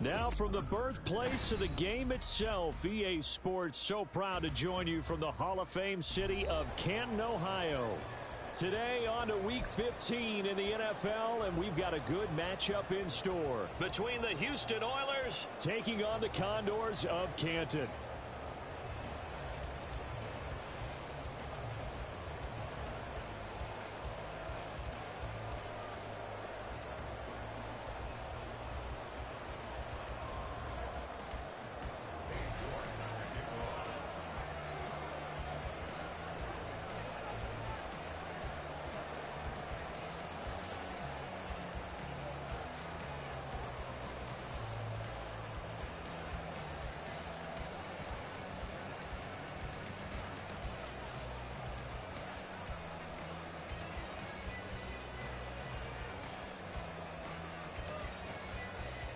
Now from the birthplace of the game itself, EA Sports so proud to join you from the Hall of Fame city of Canton, Ohio. Today on to Week 15 in the NFL, and we've got a good matchup in store between the Houston Oilers taking on the Condors of Canton.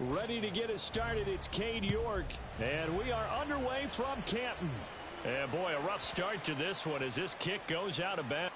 Ready to get us started, it's Cade York, and we are underway from Canton. And boy, a rough start to this one as this kick goes out of bounds.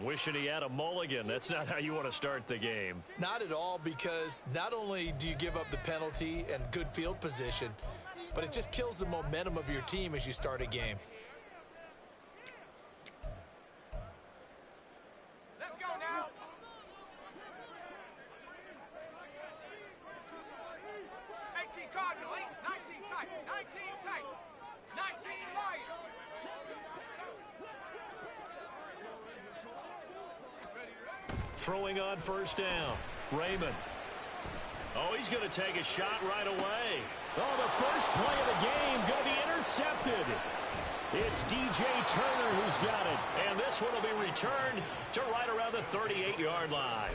Wishing he had a mulligan. That's not how you want to start the game. Not at all, because not only do you give up the penalty and good field position, but it just kills the momentum of your team as you start a game. Let's go now. 18 Cardinal, 19 tight, 19 tight, 19 Lion. Throwing on first down. Raymond. Oh, he's going to take a shot right away. Oh, the first play of the game going to be intercepted. It's DJ Turner who's got it. And this one will be returned to right around the 38-yard line.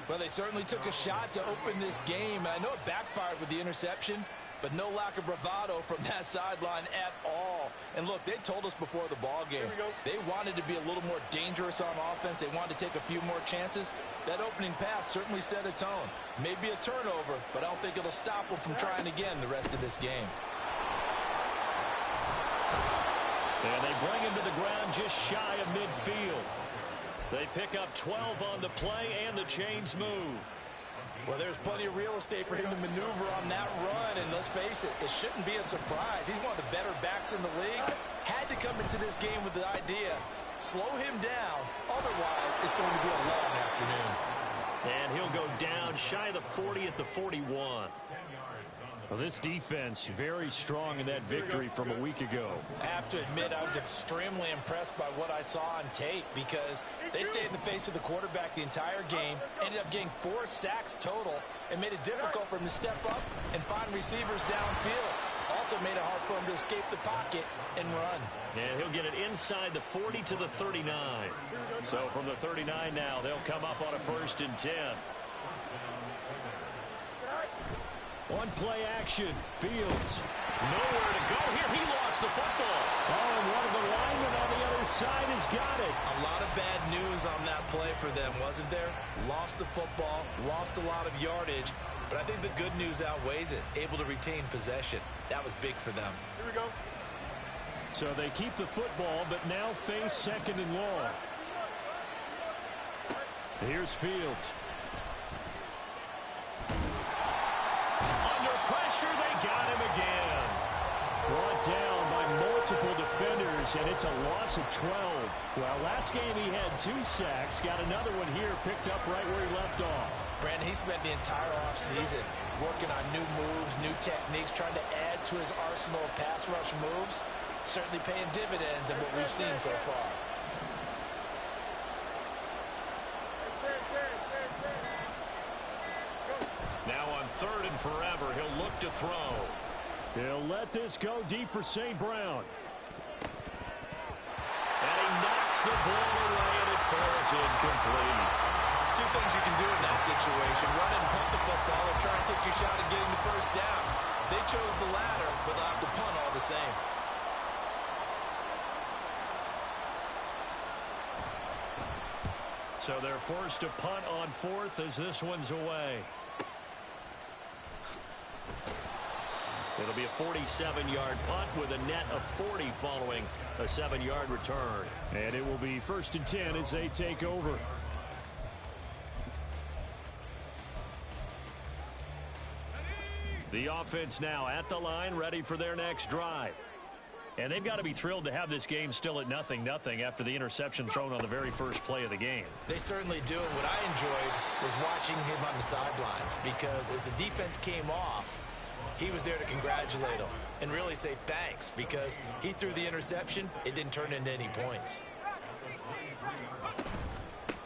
Well, they certainly took a shot to open this game. And I know it backfired with the interception, but no lack of bravado from that sideline at all. And look, they told us before the ball game, they wanted to be a little more dangerous on offense. They wanted to take a few more chances. That opening pass certainly set a tone. Maybe a turnover, but I don't think it'll stop them from trying again the rest of this game. And they bring him to the ground just shy of midfield. They pick up 12 on the play, and the chains move. Well, there's plenty of real estate for him to maneuver on that run, and let's face it, it shouldn't be a surprise. He's one of the better backs in the league. Had to come into this game with the idea, slow him down, otherwise it's going to be a long afternoon. And he'll go down shy of the 40 at the 41. Well, this defense very strong in that victory from a week ago. I have to admit, I was extremely impressed by what I saw on tape, because they stayed in the face of the quarterback the entire game, ended up getting 4 sacks total, and made it difficult for him to step up and find receivers downfield. Also made it hard for him to escape the pocket and run. And he'll get it inside the 40 to the 39. So from the 39 now, they'll come up on a 1st and 10. One play action. Fields. Nowhere to go here. He lost the football. Oh, and one of the linemen on the other side has got it. A lot of bad news on that play for them, wasn't there? Lost the football, lost a lot of yardage, but I think the good news outweighs it. Able to retain possession. That was big for them. Here we go. So they keep the football, but now face second and long. Here's Fields. Under pressure, they got him again. Brought down by multiple defenders, and it's a loss of 12. Well, last game he had 2 sacks. Got another one here, picked up right where he left off. Brandon, he spent the entire offseason working on new moves, new techniques, trying to add to his arsenal of pass rush moves. Certainly paying dividends in what we've seen so far. Now on 3rd and forever, he'll look to throw. He'll let this go deep for St. Brown. And he knocks the ball away, and it falls incomplete. 2 things you can do in that situation: run and punt the football, or try and take your shot at getting the first down. They chose the latter, but they'll have to punt all the same. So they're forced to punt on 4th as this one's away. It'll be a 47-yard punt with a net of 40 following a 7-yard return. And it will be 1st and 10 as they take over. The offense now at the line, ready for their next drive. And they've got to be thrilled to have this game still at 0-0 after the interception thrown on the very first play of the game. They certainly do. And what I enjoyed was watching him on the sidelines, because as the defense came off, he was there to congratulate them and really say thanks, because he threw the interception. It didn't turn into any points.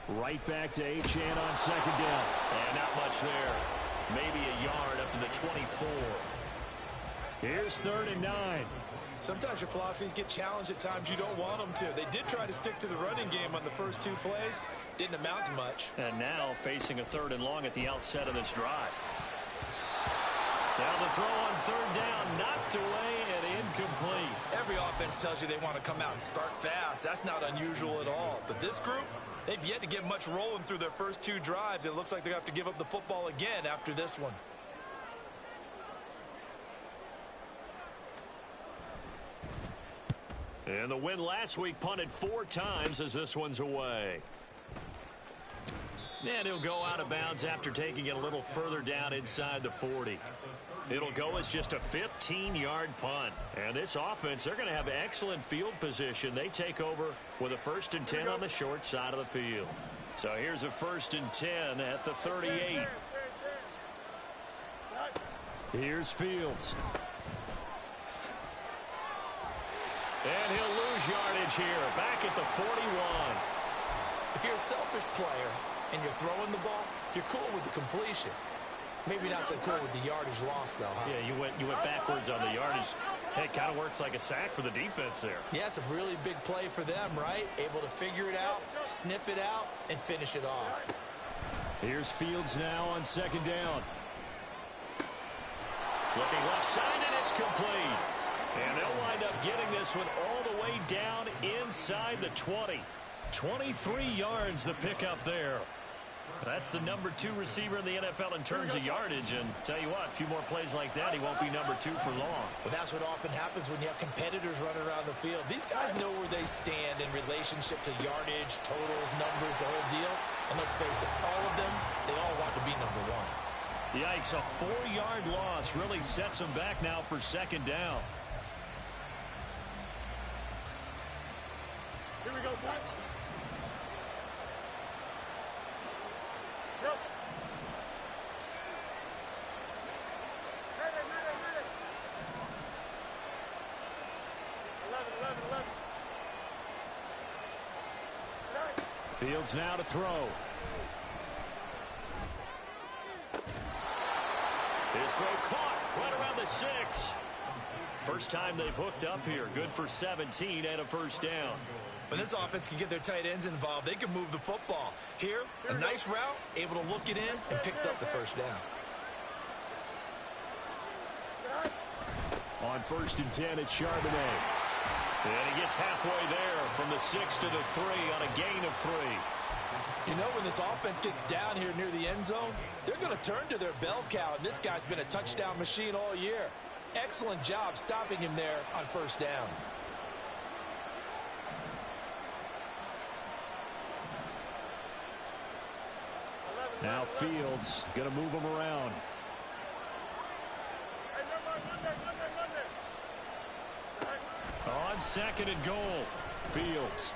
Right back to Achane on 2nd down. And not much there. Maybe a yard up to the 24. Here's 3rd and 9. Sometimes your philosophies get challenged at times you don't want them to. They did try to stick to the running game on the first 2 plays. Didn't amount to much. And now facing a 3rd and long at the outset of this drive. Now the throw on 3rd down, knocked away and incomplete. Every offense tells you they want to come out and start fast. That's not unusual at all. But this group, they've yet to get much rolling through their first 2 drives. It looks like they have to give up the football again after this one. And the win last week punted 4 times as this one's away. And he'll go out of bounds after taking it a little further down inside the 40. It'll go as just a 15-yard punt. And this offense, they're going to have excellent field position. They take over with a 1st and 10 on the short side of the field. So here's a 1st and 10 at the 38. Here's Fields. And he'll lose yardage here, back at the 41. If you're a selfish player and you're throwing the ball, you're cool with the completion. Maybe not so cool with the yardage loss, though, huh? Yeah, you went backwards on the yardage. Hey, it kind of works like a sack for the defense there. Yeah, it's a really big play for them, right? Able to figure it out, sniff it out, and finish it off. Here's Fields now on 2nd down. Looking left side, and it's complete. And they'll wind up getting this one all the way down inside the 20. 23 yards the pickup there. That's the number 2 receiver in the NFL in terms of yardage. And tell you what, a few more plays like that, he won't be number 2 for long. Well, that's what often happens when you have competitors running around the field. These guys know where they stand in relationship to yardage, totals, numbers, the whole deal. And let's face it, all of them, they all want to be number 1. Yikes, a 4-yard loss really sets them back now for 2nd down. Here we go, son. Go. Ready. 11. Fields now to throw. His throw caught right around the 6. First time they've hooked up here. Good for 17 and a 1st down. When this offense can get their tight ends involved, they can move the football. Here, a nice route, able to look it in, and picks up the 1st down. On 1st and 10, it's Charbonnet. And he gets halfway there from the 6 to the 3 on a gain of 3. You know, when this offense gets down here near the end zone, they're going to turn to their bell cow, and this guy's been a touchdown machine all year. Excellent job stopping him there on first down. Now Fields going to move him around. On 2nd and goal, Fields.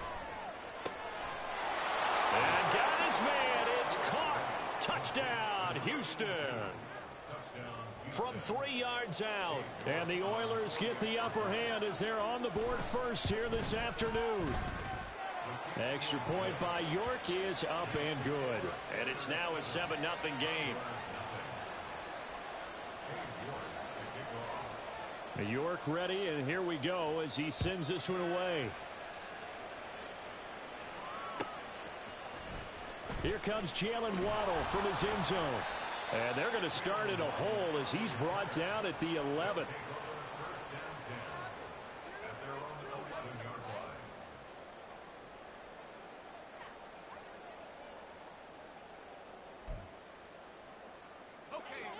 And got his man. It's caught. Touchdown, Houston. From 3 yards out. And the Oilers get the upper hand as they're on the board first here this afternoon. Extra point by York is up and good. And it's now a 7-0 game. York ready, and here we go as he sends this one away. Here comes Jalen Waddle from his end zone. And they're going to start in a hole as he's brought down at the 11.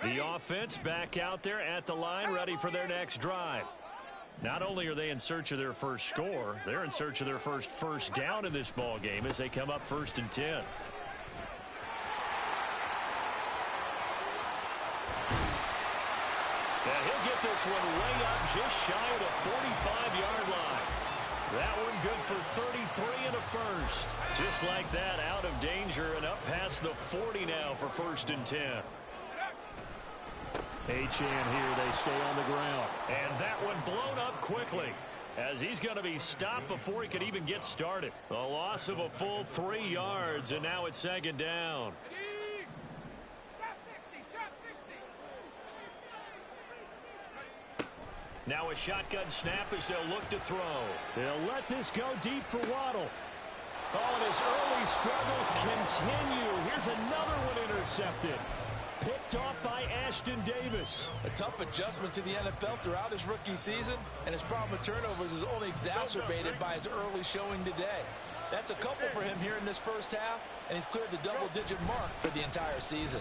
The offense back out there at the line, ready for their next drive. Not only are they in search of their first score, they're in search of their first down in this ball game as they come up 1st and 10. And he'll get this one way up just shy of the 45-yard line. That one good for 33 and a first. Just like that, out of danger and up past the 40 now for 1st and 10. Achane here, they stay on the ground. And that one blown up quickly as he's going to be stopped before he could even get started. A loss of a full 3 yards, and now it's 2nd down. Now a shotgun snap as they'll look to throw. They'll let this go deep for Waddle. Oh, and his early struggles continue. Here's another one intercepted. Picked off by Ashton Davis. A tough adjustment to the NFL throughout his rookie season, and his problem with turnovers is only exacerbated by his early showing today. That's a couple for him here in this first half, and he's cleared the double-digit mark for the entire season.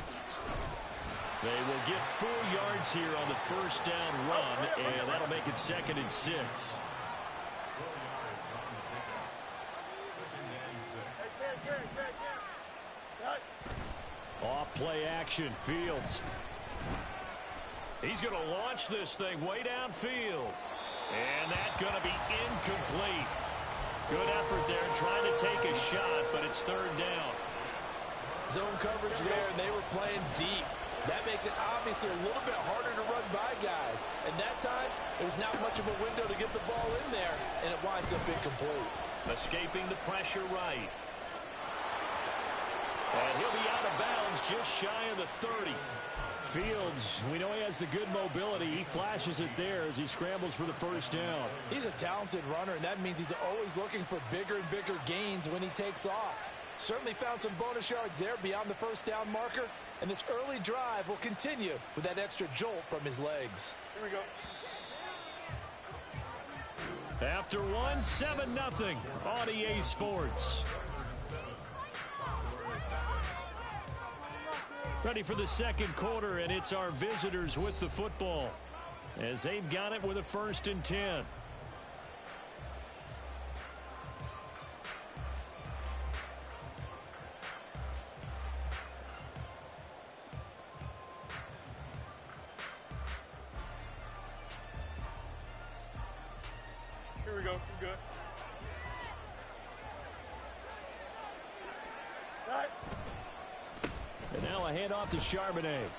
They will get 4 yards here on the first down run, and that'll make it 2nd and 6. Off play action, Fields. He's going to launch this thing way downfield. And that's going to be incomplete. Good effort there trying to take a shot, but it's 3rd down. Zone coverage there, and they were playing deep. That makes it obviously a little bit harder to run by guys. And that time, there's not much of a window to get the ball in there, and it winds up incomplete. Escaping the pressure right. And he'll be out of bounds just shy of the 30. Fields, we know he has the good mobility. He flashes it there as he scrambles for the first down. He's a talented runner, and that means he's always looking for bigger and bigger gains when he takes off. Certainly found some bonus yards there beyond the first down marker, and this early drive will continue with that extra jolt from his legs. Here we go. After one, 7-0 on EA Sports. Ready for the 2nd quarter, and it's our visitors with the football as they've got it with a 1st and 10. Here we go. We're good. Right. And now a handoff to Charbonnet.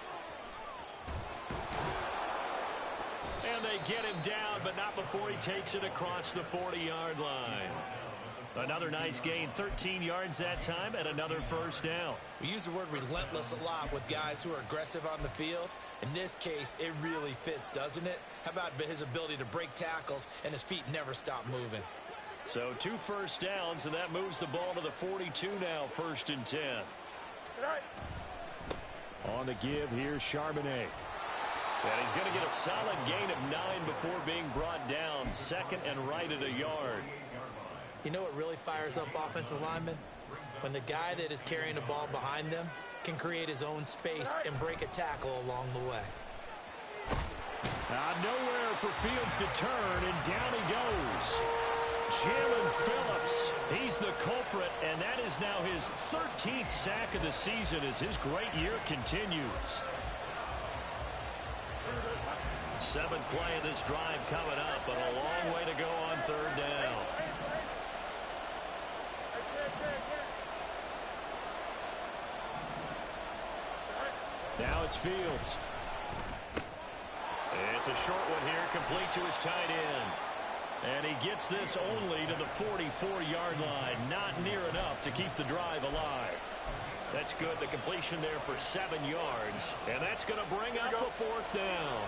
And they get him down, but not before he takes it across the 40-yard line. Another nice gain, 13 yards that time, and another first down. We use the word relentless a lot with guys who are aggressive on the field. In this case, it really fits, doesn't it? How about his ability to break tackles and his feet never stop moving? So 2 first downs, and that moves the ball to the 42 now, 1st and 10. Right. On the give, here's Charbonnet. And he's going to get a solid gain of 9 before being brought down. Second and right at a yard. You know what really fires up offensive linemen? When the guy that is carrying the ball behind them can create his own space and break a tackle along the way. Nowhere for Fields to turn, and down he goes. Jalen Phillips, he's the culprit, and that is now his 13th sack of the season as his great year continues. 7th play of this drive coming up, but a long way to go on third down. Now it's Fields. It's a short one here, complete to his tight end. And he gets this only to the 44-yard line. Not near enough to keep the drive alive. That's good. The completion there for 7 yards. And that's going to bring up a 4th down.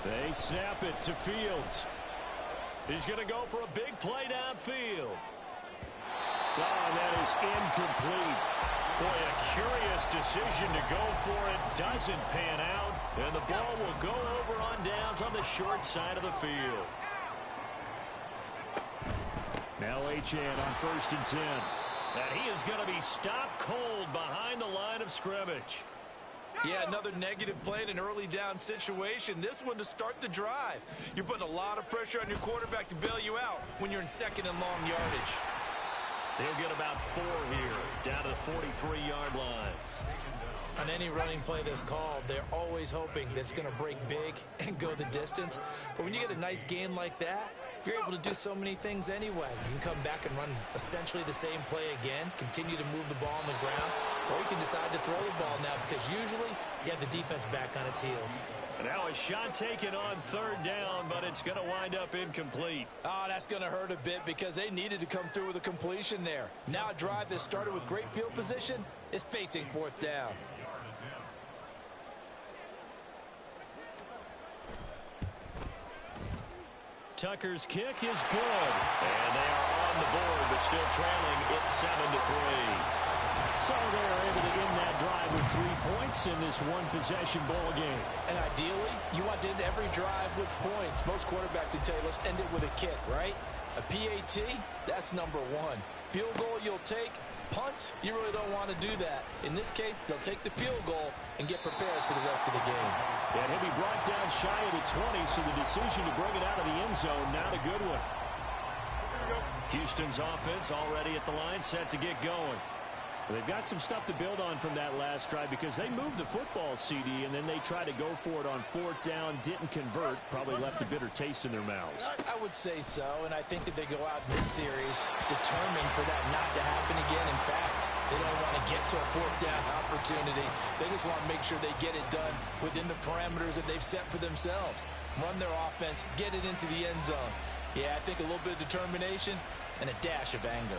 They snap it to Fields. He's going to go for a big play downfield. Oh, and that is incomplete. Boy, a curious decision to go for it. Doesn't pan out. And the ball will go over on downs on the short side of the field. Now Achane on 1st and 10. And he is going to be stopped cold behind the line of scrimmage. Yeah, another negative play in an early down situation. This one to start the drive. You're putting a lot of pressure on your quarterback to bail you out when you're in 2nd and long yardage. They'll get about 4 here, down to the 43-yard line. On any running play that's called, they're always hoping that it's going to break big and go the distance. But when you get a nice gain like that, you're able to do so many things anyway. You can come back and run essentially the same play again, continue to move the ball on the ground, or you can decide to throw the ball now because usually you have the defense back on its heels. And now a shot taken on 3rd down, but it's going to wind up incomplete. Oh, that's going to hurt a bit because they needed to come through with a completion there. Now a drive that started with great field position is facing 4th down. Tucker's kick is good. And they are on the board, but still trailing. It's 7-3. So they're able to end that drive with 3 points in this one-possession ball game. And ideally, you want to end every drive with points. Most quarterbacks would tell you, let's end it with a kick, right? A PAT, that's number 1. Field goal you'll take. Punts, you really don't want to do that. In this case, they'll take the field goal and get prepared for the rest of the game. And he'll be brought down shy of the 20, so the decision to bring it out of the end zone, not a good one. Houston's offense already at the line, set to get going. They've got some stuff to build on from that last drive because they moved the football, CD, and then they tried to go for it on 4th down, didn't convert, probably left a bitter taste in their mouths. I would say so, and I think that they go out in this series determined for that not to happen again. In fact, they don't want to get to a 4th down opportunity. They just want to make sure they get it done within the parameters that they've set for themselves. Run their offense, get it into the end zone. Yeah, I think a little bit of determination and a dash of anger.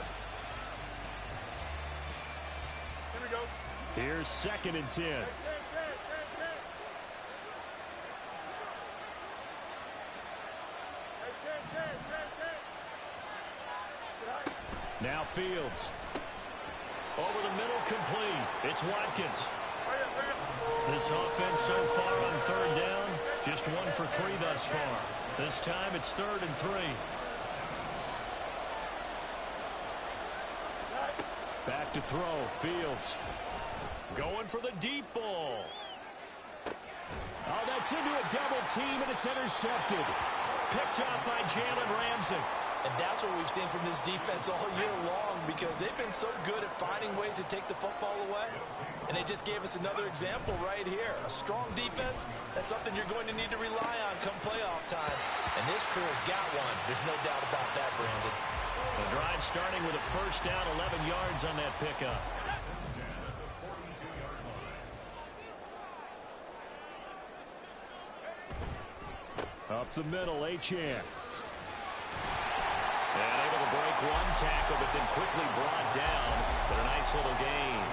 Here's 2nd and 10. Now Fields. Over the middle, complete. It's Watkins. This offense so far on 3rd down, just 1 for 3 thus far. This time it's 3rd and 3. Back to throw, Fields. Going for the deep ball. Oh, that's into a double team, and it's intercepted. Picked up by Jalen Ramsey. And that's what we've seen from this defense all year long because they've been so good at finding ways to take the football away. And they just gave us another example right here. A strong defense, that's something you're going to need to rely on come playoff time. And this crew has got one. There's no doubt about that, Brandon. The drive starting with a 1st down, 11 yards on that pickup. Up the middle, Achane. And able to break 1 tackle, but then quickly brought down. But a nice little gain.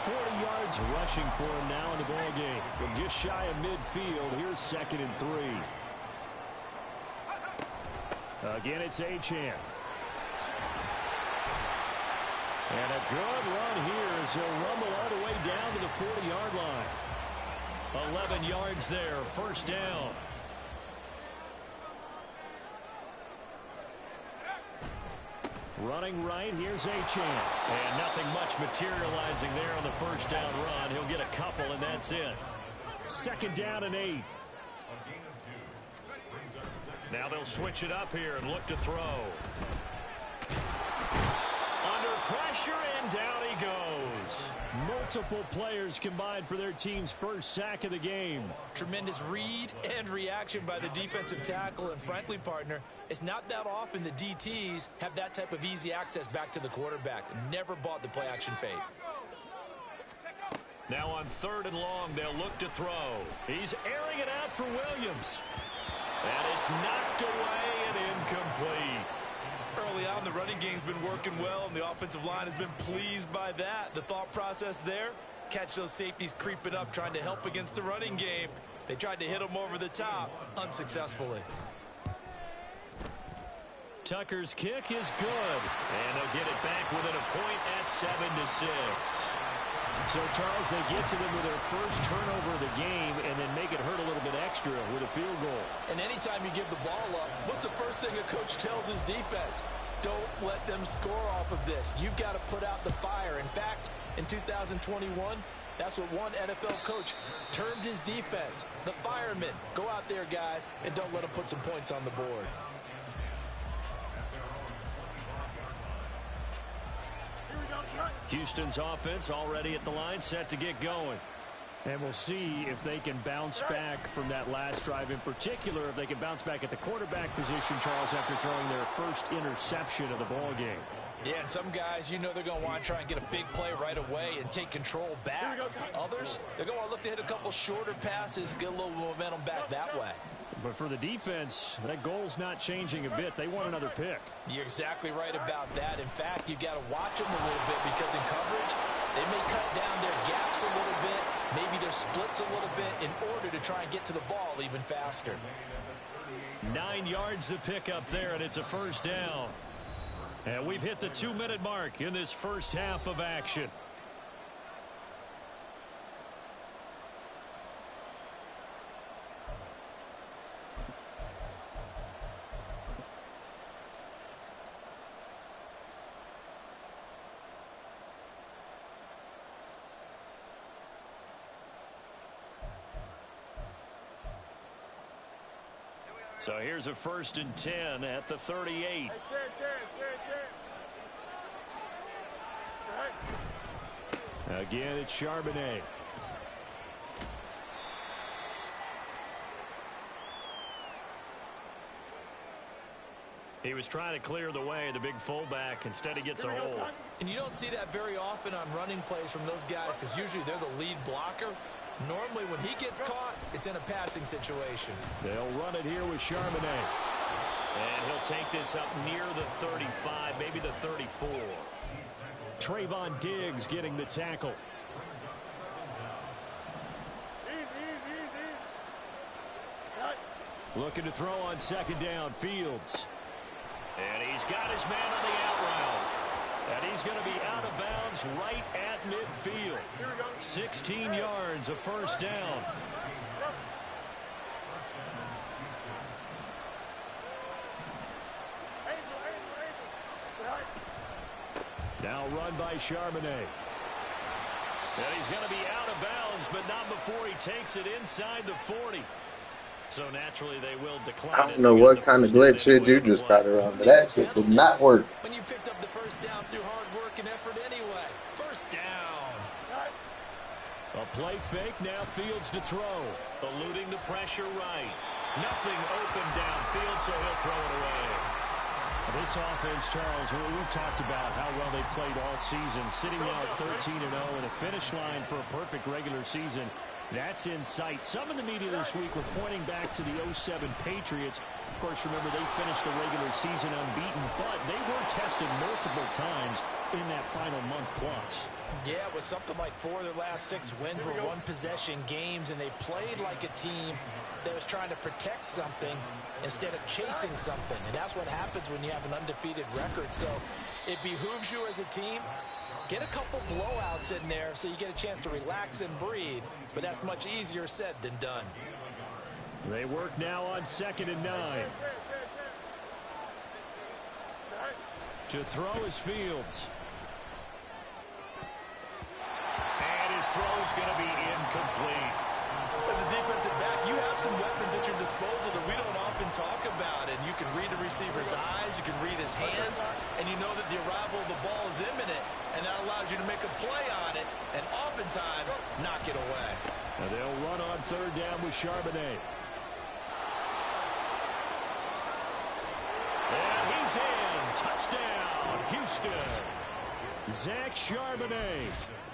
40 yards rushing for him now in the ball game. From just shy of midfield, here's 2nd and 3. Again, it's Achane. And a good run here as he'll rumble all the way down to the 40-yard line. 11 yards there, first down. Running right, here's Achane. And nothing much materializing there on the first down run. He'll get a couple, and that's it. Second down and 8. Now they'll switch it up here and look to throw. Under pressure, and down he goes. Multiple players combined for their team's first sack of the game. Tremendous read and reaction by the defensive tackle. And frankly, partner, it's not that often the DTs have that type of easy access back to the quarterback. Never bought the play-action fade. Now on 3rd and long, they'll look to throw. He's airing it out for Williams. And it's knocked away and incomplete. Early on, the running game's been working well, and the offensive line has been pleased by that. The thought process there, catch those safeties creeping up, trying to help against the running game. They tried to hit them over the top, unsuccessfully. Tucker's kick is good. And they'll get it back within a point at 7-6. So, Charles, they get to them with their first turnover of the game and then make it hurt a little bit extra with a field goal. And anytime you give the ball up, what's the first thing a coach tells his defense? Don't let them score off of this. You've got to put out the fire. In fact, in 2021, that's what one NFL coach termed his defense. The firemen. Go out there, guys, and don't let them put some points on the board. Houston's offense already at the line, set to get going. And we'll see if they can bounce back from that last drive. In particular, if they can bounce back at the quarterback position, Charles, after throwing their first interception of the ball game. Yeah, and some guys, you know they're going to want to try and get a big play right away and take control back. Others, they're going to want to look to hit a couple shorter passes, get a little momentum back that way. But for the defense, that goal's not changing a bit. They want another pick. You're exactly right about that. In fact, you've got to watch them a little bit because in coverage, they may cut down their gaps a little bit, maybe their splits a little bit in order to try and get to the ball even faster. 9 yards to pick up there, and it's a first down. And we've hit the 2-minute mark in this first half of action. So here's a 1st and 10 at the 38. Again, it's Charbonnet. He was trying to clear the way, the big fullback. Instead, he gets a hold. And you don't see that very often on running plays from those guys because usually they're the lead blocker. Normally, when he gets caught, it's in a passing situation. They'll run it here with Charbonnet. And he'll take this up near the 35, maybe the 34. Trayvon Diggs getting the tackle. Looking to throw on 2nd down, Fields. And he's got his man on the out route. And he's going to be out of bounds right at midfield. 16 yards, a first down. Now run by Charbonnet. And he's going to be out of bounds, but not before he takes it inside the 40. So naturally they will decline. I don't know what kind of glitch shit you just tried to run, but that shit did not work. When you picked up the first down through hard work and effort anyway. First down. A play fake, now Fields to throw. Eluding the pressure right. Nothing open downfield, so he'll throw it away. This offense, Charles, we've talked about how well they played all season. Sitting now at 13-0 and a finish line for a perfect regular season. That's in sight. Some in the media this week were pointing back to the 07 Patriots. Of course, remember, they finished the regular season unbeaten, but they were tested multiple times in that final month plus. Yeah, with something like 4 of their last 6 wins were one-possession games, and they played like a team they was trying to protect something instead of chasing something. And that's what happens when you have an undefeated record. So it behooves you as a team, get a couple blowouts in there so you get a chance to relax and breathe. But that's much easier said than done. They work now on 2nd and 9. To throw is Fields. And his throw is going to be incomplete. As a defensive back, you have some weapons at your disposal that we don't often talk about. And you can read the receiver's eyes, you can read his hands, and you know that the arrival of the ball is imminent. And that allows you to make a play on it and oftentimes knock it away. And they'll run on 3rd down with Charbonnet. And he's in. Touchdown, Houston. Zach Charbonnet.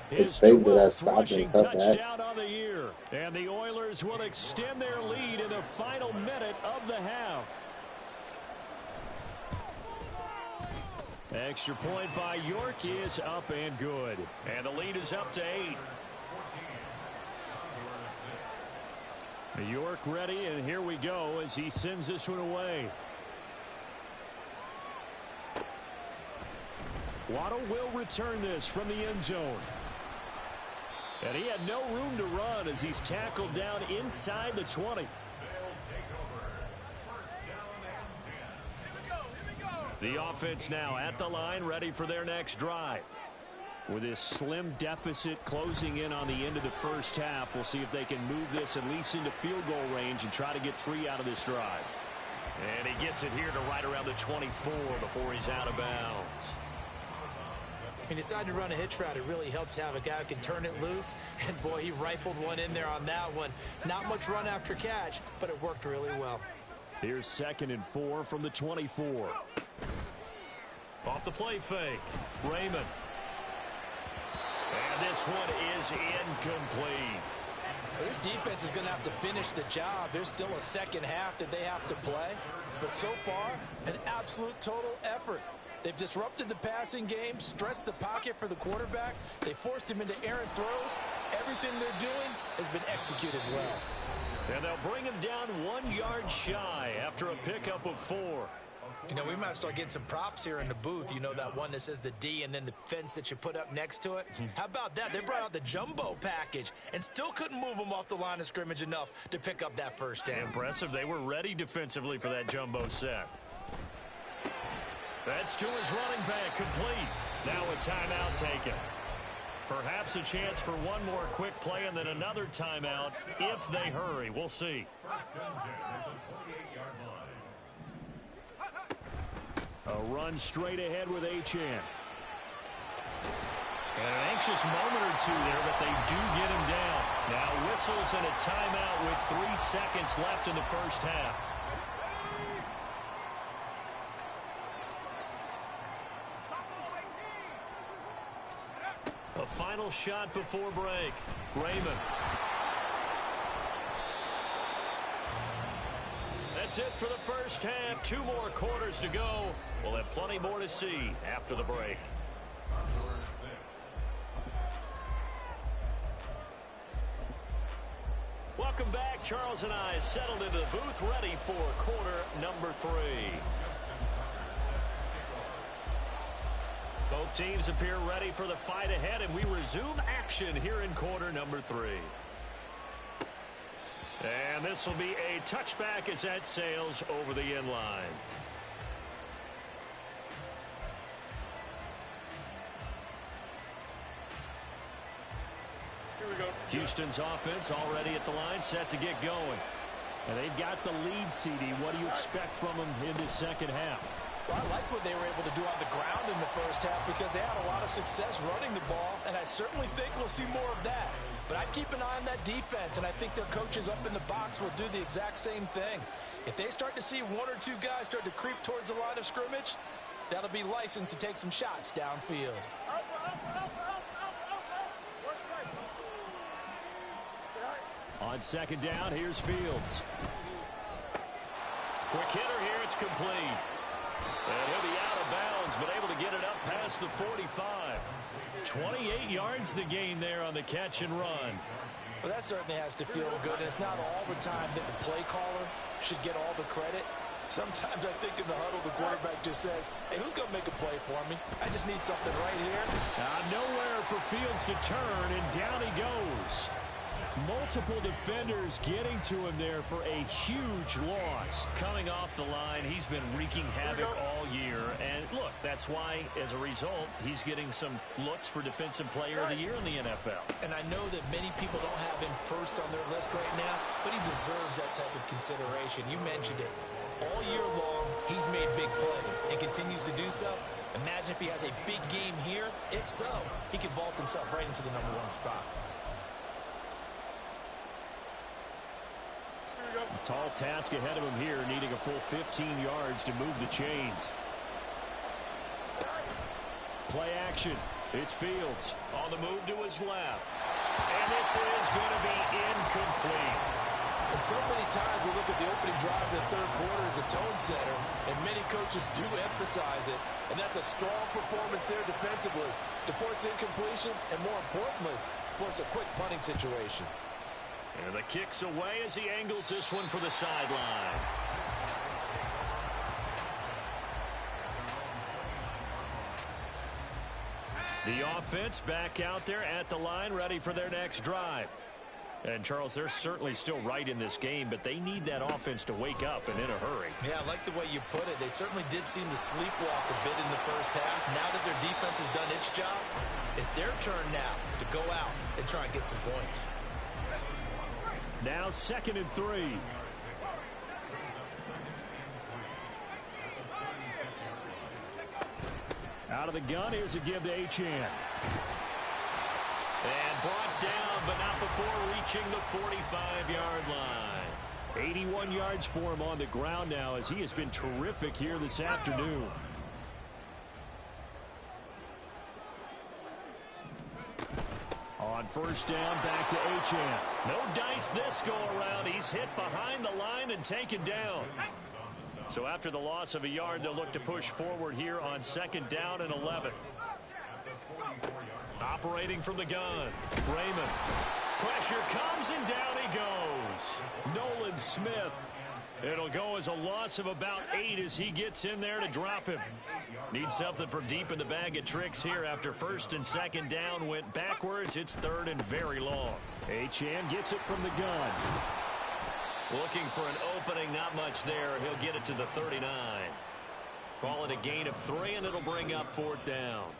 His 12th rushing touchdown on the year. And the Oilers will extend their lead in the final minute of the half. Extra point by York is up and good. And the lead is up to 8. York ready, and here we go as he sends this one away. Waddle will return this from the end zone. And he had no room to run as he's tackled down inside the 20. The offense now at the line, ready for their next drive. With this slim deficit closing in on the end of the first half, we'll see if they can move this at least into field goal range and try to get 3 out of this drive. And he gets it here to right around the 24 before he's out of bounds. He decided to run a hitch route. It really helped to have a guy who can turn it loose. And, boy, he rifled one in there on that one. Not much run after catch, but it worked really well. Here's 2nd and 4 from the 24. Off the play fake. Raymond. And this one is incomplete. This defense is going to have to finish the job. There's still a second half that they have to play. But so far, an absolute total effort. They've disrupted the passing game, stressed the pocket for the quarterback. They forced him into errant throws. Everything they're doing has been executed well. And they'll bring him down 1 yard shy after a pickup of 4. You know, we might start getting some props here in the booth. You know, that one that says the D and then the fence that you put up next to it. How about that? They brought out the jumbo package and still couldn't move them off the line of scrimmage enough to pick up that first down. Impressive. They were ready defensively for that jumbo set. That's to his running back, complete. Now a timeout taken. Perhaps a chance for one more quick play and then another timeout if they hurry. We'll see. A run straight ahead with Achane. And an anxious moment or two there, but they do get him down. Now whistles and a timeout with 3 seconds left in the first half. A final shot before break. Raymond. That's it for the first half. 2 more quarters to go. We'll have plenty more to see after the break. Welcome back. Charles and I settled into the booth, ready for quarter number 3. Both teams appear ready for the fight ahead, and we resume action here in quarter number 3. And this will be a touchback as that sails over the end line. Here we go. Houston's offense already at the line, set to get going. And they've got the lead, CD. What do you expect from them in the second half? Well, I like what they were able to do on the ground in the first half because they had a lot of success running the ball, and I certainly think we'll see more of that. But I'd keep an eye on that defense, and I think their coaches up in the box will do the exact same thing. If they start to see 1 or 2 guys start to creep towards the line of scrimmage, that'll be licensed to take some shots downfield. On second down, here's Fields. Quick hitter here, it's complete. And he'll be out of bounds, but able to get it up past the 45. 28 yards the gain there on the catch and run. Well, that certainly has to feel good, and it's not all the time that the play caller should get all the credit. Sometimes I think in the huddle, the quarterback just says, hey, who's going to make a play for me? I just need something right here. Nowhere for Fields to turn, and down he goes. Multiple defenders getting to him there for a huge loss. Coming off the line, he's been wreaking havoc all year. And look, that's why, as a result, he's getting some looks for Defensive Player of the Year in the NFL. And I know that many people don't have him first on their list right now, but he deserves that type of consideration. You mentioned it. All year long, he's made big plays and continues to do so. Imagine if he has a big game here. If so, he could vault himself right into the #1 spot. A tall task ahead of him here, needing a full 15 yards to move the chains. Play action. It's Fields on the move to his left. And this is going to be incomplete. And so many times we look at the opening drive of the third quarter as a tone setter, and many coaches do emphasize it. And that's a strong performance there defensively to force incompletion and, more importantly, force a quick punting situation. And the kick's away as he angles this one for the sideline. The offense back out there at the line, ready for their next drive. And, Charles, they're certainly still right in this game, but they need that offense to wake up and in a hurry. Yeah, I like the way you put it. They certainly did seem to sleepwalk a bit in the first half. Now that their defense has done its job, it's their turn now to go out and try and get some points. Now 2nd and 3. Out of the gun, here's a give to Achane. And brought down, but not before reaching the 45-yard line. 81 yards for him on the ground now, as he has been terrific here this afternoon. On 1st down, back to Achane. No dice this go-around. He's hit behind the line and taken down. So after the loss of a yard, they'll look to push forward here on 2nd down and 11. Operating from the gun, Raymond. Pressure comes, and down he goes. Nolan Smith. It'll go as a loss of about 8 as he gets in there to drop him. Needs something from deep in the bag of tricks here after 1st and 2nd down went backwards. It's 3rd and very long. Achane gets it from the gun. Looking for an opening, not much there. He'll get it to the 39. Call it a gain of 3, and it'll bring up 4th down.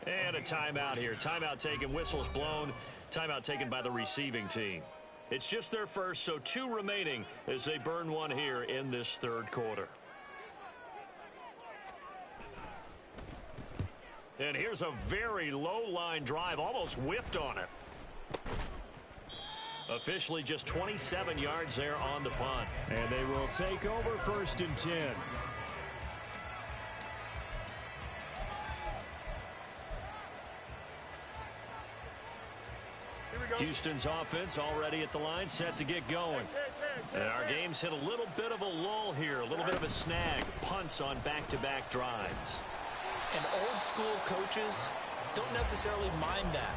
And a timeout here. Timeout taken, whistles blown. Timeout taken by the receiving team. It's just their first, so 2 remaining as they burn one here in this 3rd quarter. And here's a very low-line drive, almost whiffed on it. Officially just 27 yards there on the punt. And they will take over 1st and 10. Houston's offense already at the line, set to get going. And our game's hit a little bit of a lull here, a little bit of a snag. Punts on back-to-back drives. And old-school coaches don't necessarily mind that.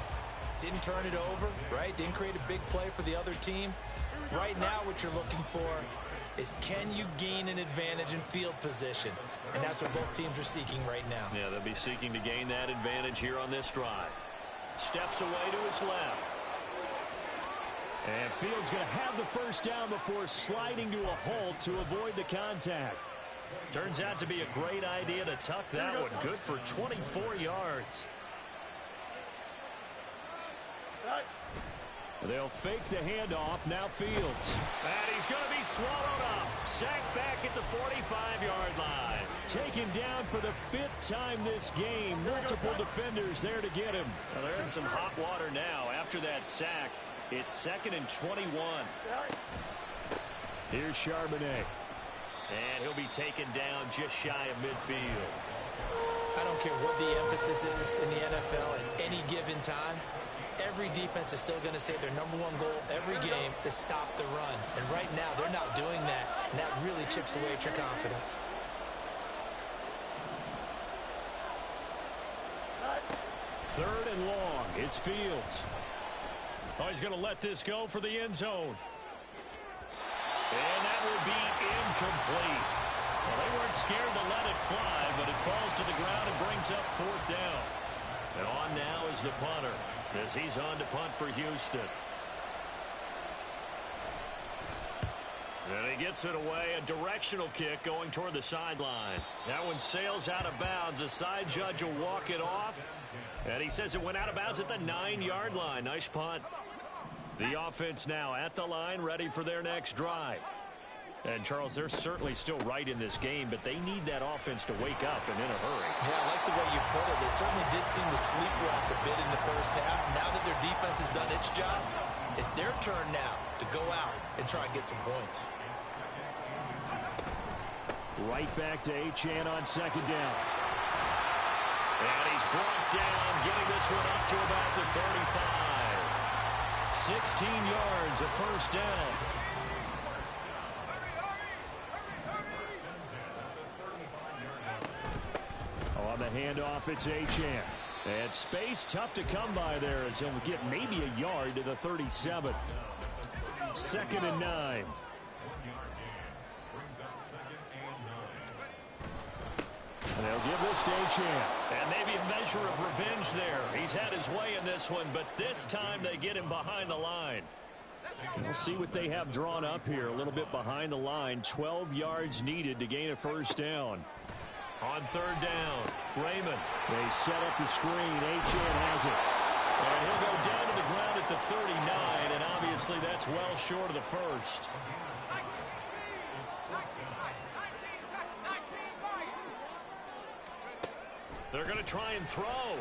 Didn't turn it over, right? Didn't create a big play for the other team. Right now, what you're looking for is, can you gain an advantage in field position? And that's what both teams are seeking right now. Yeah, they'll be seeking to gain that advantage here on this drive. Steps away to his left. And Fields going to have the 1st down before sliding to a halt to avoid the contact. Turns out to be a great idea to tuck that one. Good for 24 yards. They'll fake the handoff. Now Fields. And he's going to be swallowed up. Sacked back at the 45-yard line. Taken down for the 5th time this game. Multiple defenders there to get him. Well, they're in some hot water now. After that sack, it's 2nd and 21. Here's Charbonnet. And he'll be taken down just shy of midfield. I don't care what the emphasis is in the NFL at any given time. Every defense is still going to say their #1 goal every game is stop the run. And right now, they're not doing that, and that really chips away at your confidence. Third and long. It's Fields. Oh, he's going to let this go for the end zone. And that will be incomplete. Well, they weren't scared to let it fly, but it falls to the ground and brings up 4th down. And on now is the punter, as he's on to punt for Houston. And he gets it away, a directional kick going toward the sideline. That one sails out of bounds. The side judge will walk it off. And he says it went out of bounds at the 9-yard line. Nice punt. The offense now at the line, ready for their next drive. And, Charles, they're certainly still right in this game, but they need that offense to wake up and in a hurry. Yeah, I like the way you put it. They certainly did seem to sleepwalk a bit in the first half. Now that their defense has done its job, it's their turn now to go out and try and get some points. Right back to Achane on 2nd down. And he's brought down, getting this one up to about the 35. 16 yards, a 1st down. On the handoff, it's Achane. And space tough to come by there as he'll get maybe a yard to the 37. 2nd and 9. And they'll give this to Achane. And maybe a measure of revenge there. He's had his way in this one, but this time they get him behind the line. We'll see what they have drawn up here. A little bit behind the line. 12 yards needed to gain a 1st down. On 3rd down, Raymond. They set up the screen. Achane has it. And he'll go down to the ground at the 39, and obviously that's well short of the 1st. They're going to try and throw.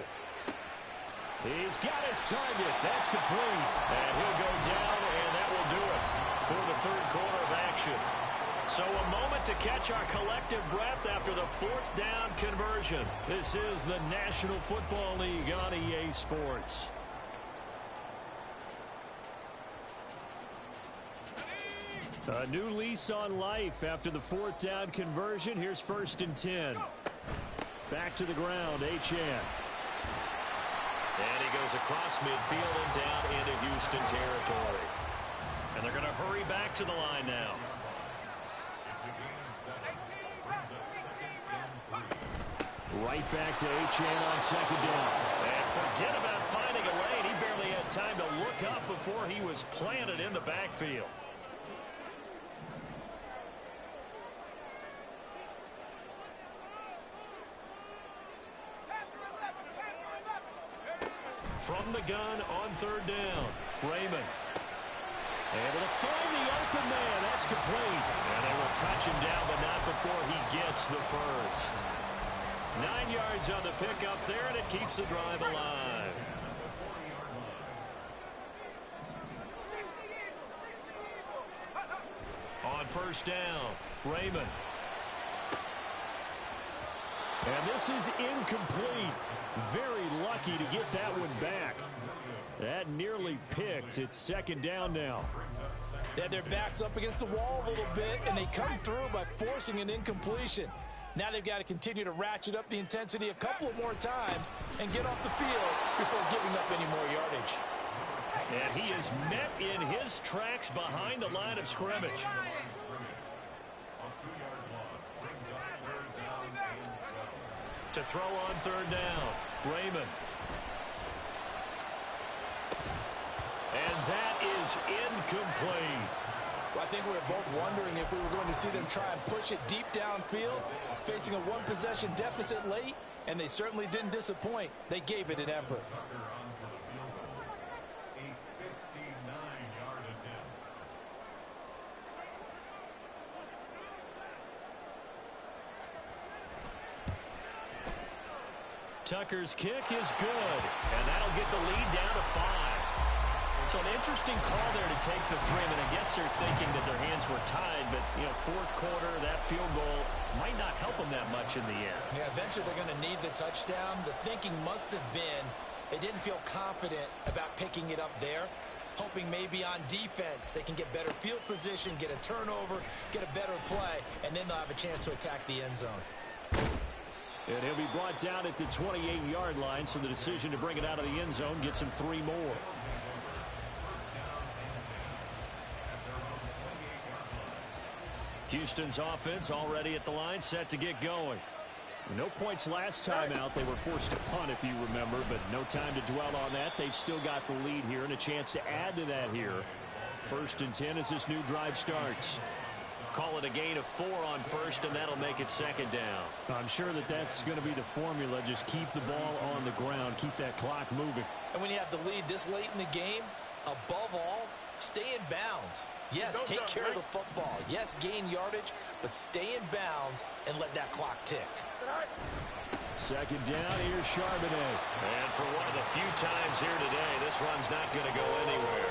He's got his target. That's complete. And he'll go down, and that will do it for the 3rd quarter of action. So a moment to catch our collective breath after the 4th down conversion. This is the National Football League on EA Sports. A new lease on life after the 4th down conversion. Here's 1st and 10. Back to the ground, Achane. And he goes across midfield and down into Houston territory. And they're going to hurry back to the line now. Right back to Achane on 2nd down. And forget about finding a lane. He barely had time to look up before he was planted in the backfield. From the gun on 3rd down, Raymond. Able to find the open man. That's complete. And they will touch him down, but not before he gets the 1st. 9 yards on the pickup there, and it keeps the drive alive. On 1st down, Raymond. And this is incomplete. Very lucky to get that one back. That nearly picked. It's 2nd down now. They had their backs up against the wall a little bit, and they come through by forcing an incompletion. Now they've got to continue to ratchet up the intensity a couple of more times and get off the field before giving up any more yardage. And he is met in his tracks behind the line of scrimmage. To throw on 3rd down, Raymond. And that is incomplete. Well, I think we were both wondering if we were going to see them try and push it deep downfield, facing a 1-possession deficit late, and they certainly didn't disappoint. They gave it an effort. Tucker's kick is good, and that'll get the lead down to 5. So an interesting call there to take the 3. I mean, I guess they're thinking that their hands were tied, but, 4th quarter, that field goal might not help them that much in the end. Yeah, eventually they're going to need the touchdown. The thinking must have been they didn't feel confident about picking it up there, hoping maybe on defense they can get better field position, get a turnover, get a better play, and then they'll have a chance to attack the end zone. And he'll be brought down at the 28-yard line, so the decision to bring it out of the end zone gets him 3 more. Houston's offense already at the line, set to get going. No points last time out. They were forced to punt, if you remember, but no time to dwell on that. They've still got the lead here and a chance to add to that here. 1st and 10 as this new drive starts. Call it a gain of 4 on first, and that'll make it 2nd down. I'm sure that that's going to be the formula. Just keep the ball on the ground. Keep that clock moving. And when you have the lead this late in the game, above all, stay in bounds. Yes, take care of the football. Yes, gain yardage, but stay in bounds and let that clock tick. 2nd down, here's Charbonnet. And for one of the few times here today, this run's not going to go anywhere.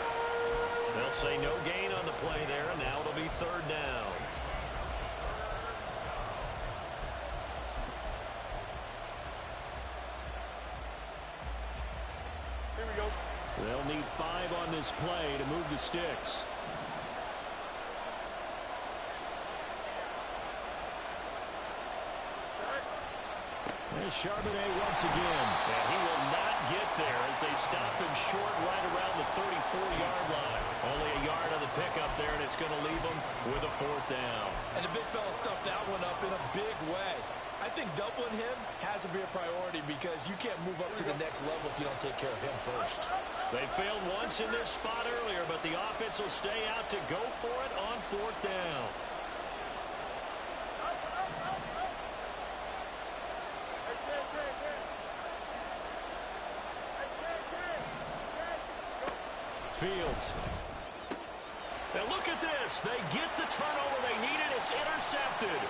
They'll say no gain on the play there, and now it'll be 3rd down. Here we go. They'll need 5 on this play to move the sticks. There's Charbonnet once again. And he will not get there as they stop him short right around the 34-yard line. Only a yard on the pickup there, and it's going to leave him with a 4th down. And the big fella stuffed that one up in a big way. I think doubling him has to be a priority because you can't move up to the next level if you don't take care of him first. They failed once in this spot earlier, but the offense will stay out to go for it on 4th down. Fields. Now look at this. They get the turnover they needed. It's intercepted.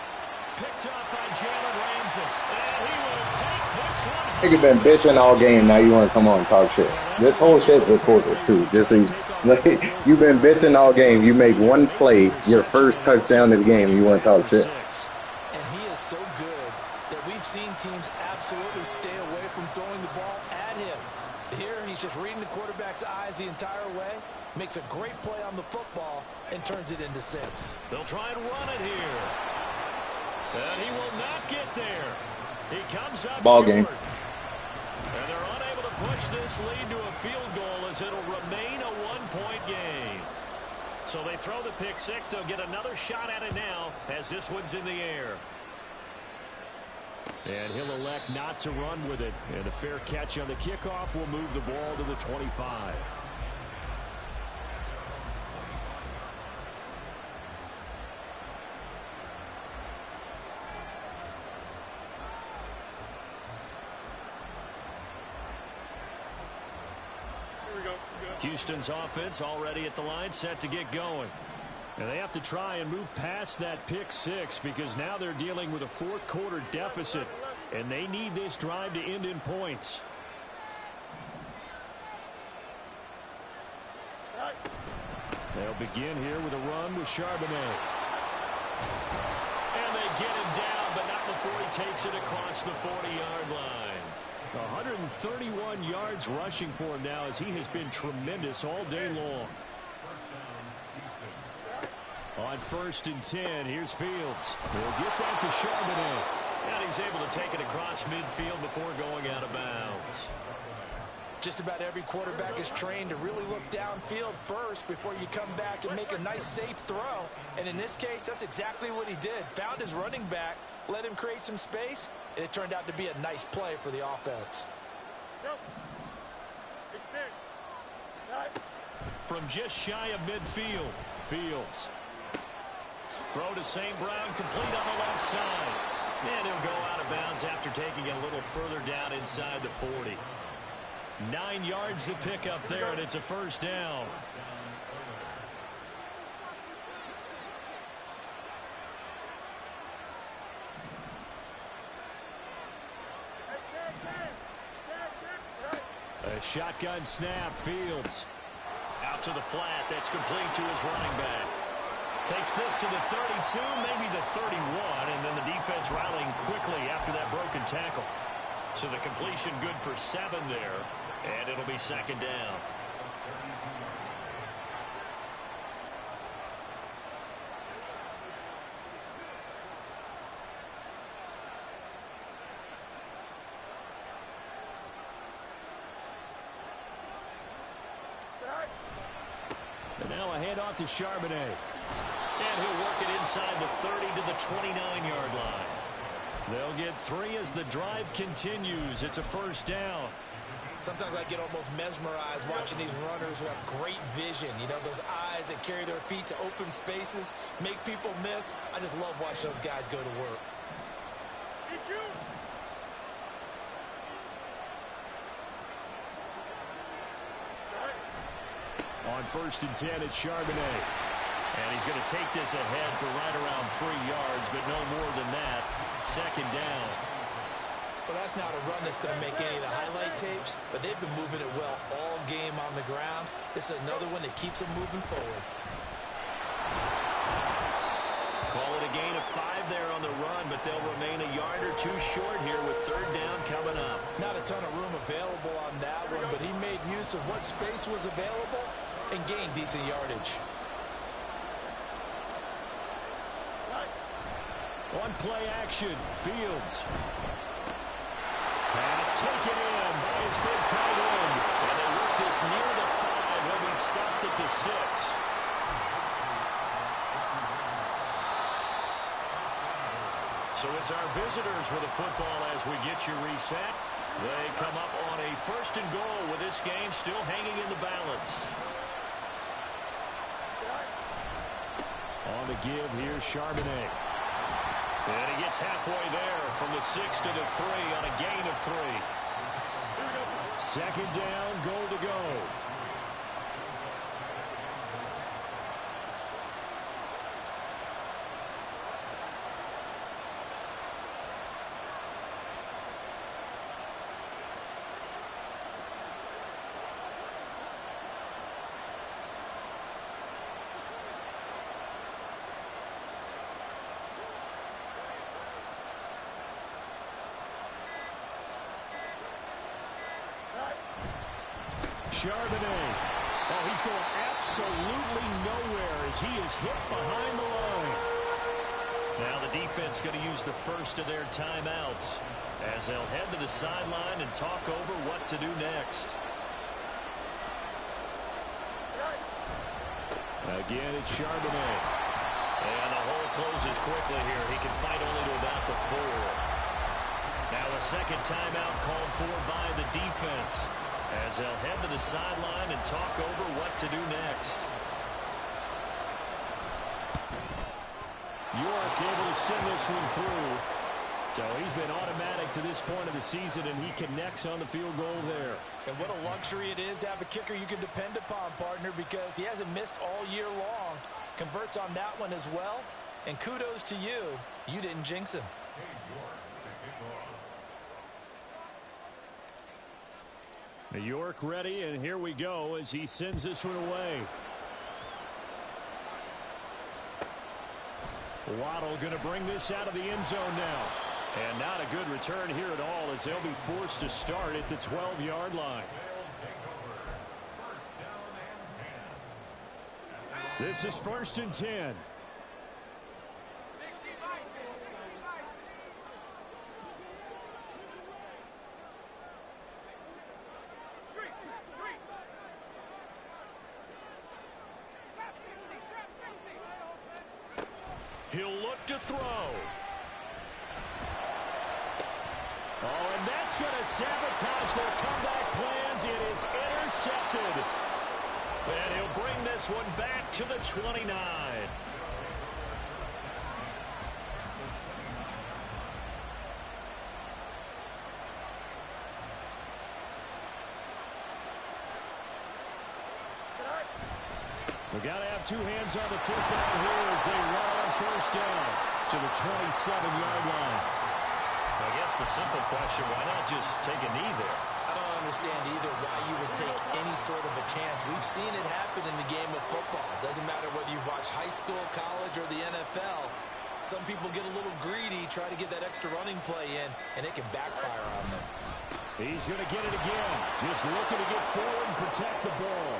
Picked up by Jalen Ramsey. And he will take this one. Nigga been bitching all game. Now you want to come on and talk shit. This whole shit recorded too. Just so you've been bitching all game. You make one play, your first touchdown of the game, and you want to talk shit. And he is so good that we've seen teams absolutely stay away from throwing the ball at him. Here, he's just reading the quarterback's eyes the entire way, makes a great play on the football, and turns it into 6. They'll try and run it here. And he will not get there. He comes up Ball short. game. And they're unable to push this lead to a field goal as it'll remain a 1-point game. So they throw the pick 6. They'll get another shot at it now as this one's in the air. And he'll elect not to run with it. And a fair catch on the kickoff will move the ball to the 25. Houston's offense already at the line, set to get going. And they have to try and move past that pick 6 because now they're dealing with a 4th quarter deficit, and they need this drive to end in points. They'll begin here with a run with Charbonnet. And they get him down, but not before he takes it across the 40-yard line. 131 yards rushing for him now as he has been tremendous all day long. On 1st and 10, here's Fields. He'll get that to Charbonnet. And he's able to take it across midfield before going out of bounds. Just about every quarterback is trained to really look downfield first before you come back and make a nice, safe throw. And in this case, that's exactly what he did. Found his running back, let him create some space, and it turned out to be a nice play for the offense. From just shy of midfield, Fields. Throw to St. Brown, complete on the left side. And he'll go out of bounds after taking it a little further down inside the 40. 9 yards to pick up there, and it's a 1st down. A shotgun snap, Fields. Out to the flat, that's complete to his running back. Takes this to the 32, maybe the 31, and then the defense rallying quickly after that broken tackle. So the completion good for 7 there, and it'll be 2nd down. And now a handoff to Charbonnet. And he'll work it inside the 30 to the 29-yard line. They'll get 3 as the drive continues. It's a first down. Sometimes I get almost mesmerized watching these runners who have great vision. You know, those eyes that carry their feet to open spaces, make people miss. I just love watching those guys go to work. On 1st and 10, it's Charbonnet. And he's going to take this ahead for right around 3 yards, but no more than that. 2nd down. Well, that's not a run that's going to make any of the highlight tapes, but they've been moving it well all game on the ground. This is another one that keeps them moving forward. Call it a gain of 5 there on the run, but they'll remain a yard or 2 short here with 3rd down coming up. Not a ton of room available on that one, but he made use of what space was available and gained decent yardage. On play action, Fields. Pass taken in by his big tight end. And they work this near the 5. He'll be stopped at the 6. So it's our visitors with the football as we get you reset. They come up on a 1st and goal with this game still hanging in the balance. On the give, here's Charbonnet. And he gets halfway there from the 6 to the 3 on a gain of 3. 2nd down, goal to go. Charbonnet. Oh, he's going absolutely nowhere as he is hit behind the line. Now the defense going to use the first of their timeouts as they'll head to the sideline and talk over what to do next. Again, it's Charbonnet. And the hole closes quickly here. He can fight only to about the 4. Now a 2nd timeout called for by the defense as they'll head to the sideline and talk over what to do next. York able to send this one through. So he's been automatic to this point of the season, and he connects on the field goal there. And what a luxury it is to have a kicker you can depend upon, partner, because he hasn't missed all year long. Converts on that one as well. And kudos to you. You didn't jinx him. New York ready, and here we go as he sends this one away. Waddle going to bring this out of the end zone now. And not a good return here at all as they'll be forced to start at the 12-yard line. This is 1st and 10. He'll look to throw. Oh, and that's going to sabotage their comeback plans. It is intercepted. And he'll bring this one back to the 29. We got to have 2 hands on the football here as they run on 1st down to the 27-yard line. I guess the simple question, why not just take a knee there? I don't understand either why you would take any sort of a chance. We've seen it happen in the game of football. Doesn't matter whether you watch high school, college, or the NFL. Some people get a little greedy, try to get that extra running play in, and it can backfire on them. He's going to get it again. Just looking to get forward and protect the ball.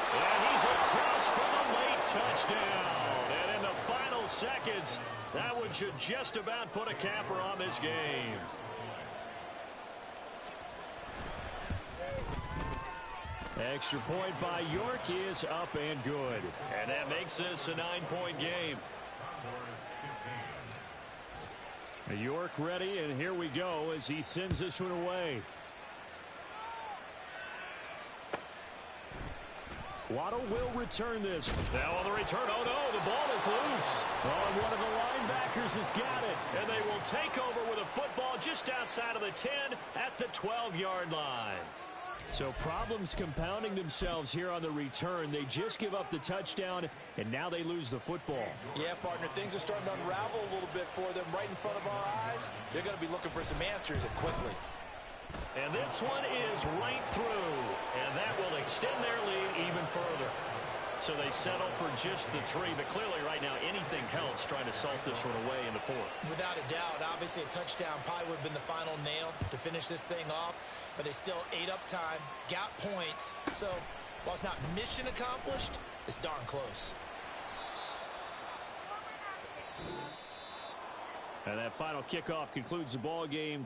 And he's across for a late touchdown. And in the final seconds, that one should just about put a capper on this game. Extra point by York is up and good. And that makes this a 9-point game. York ready, and here we go as he sends this one away. Waddle will return this. Now on the return, oh no, the ball is loose. Oh, and one of the linebackers has got it. And they will take over with a football just outside of the 10 at the 12-yard line. So problems compounding themselves here on the return. They just give up the touchdown, and now they lose the football. Yeah, partner, things are starting to unravel a little bit for them right in front of our eyes. They're going to be looking for some answers, and quickly. And this one is right through, and that will extend their lead even further. So they settle for just the 3, but clearly right now anything helps trying to salt this one away in the 4th. Without a doubt, obviously a touchdown probably would have been the final nail to finish this thing off, but they still ate up time, got points. So while it's not mission accomplished, it's darn close. And that final kickoff concludes the ball game.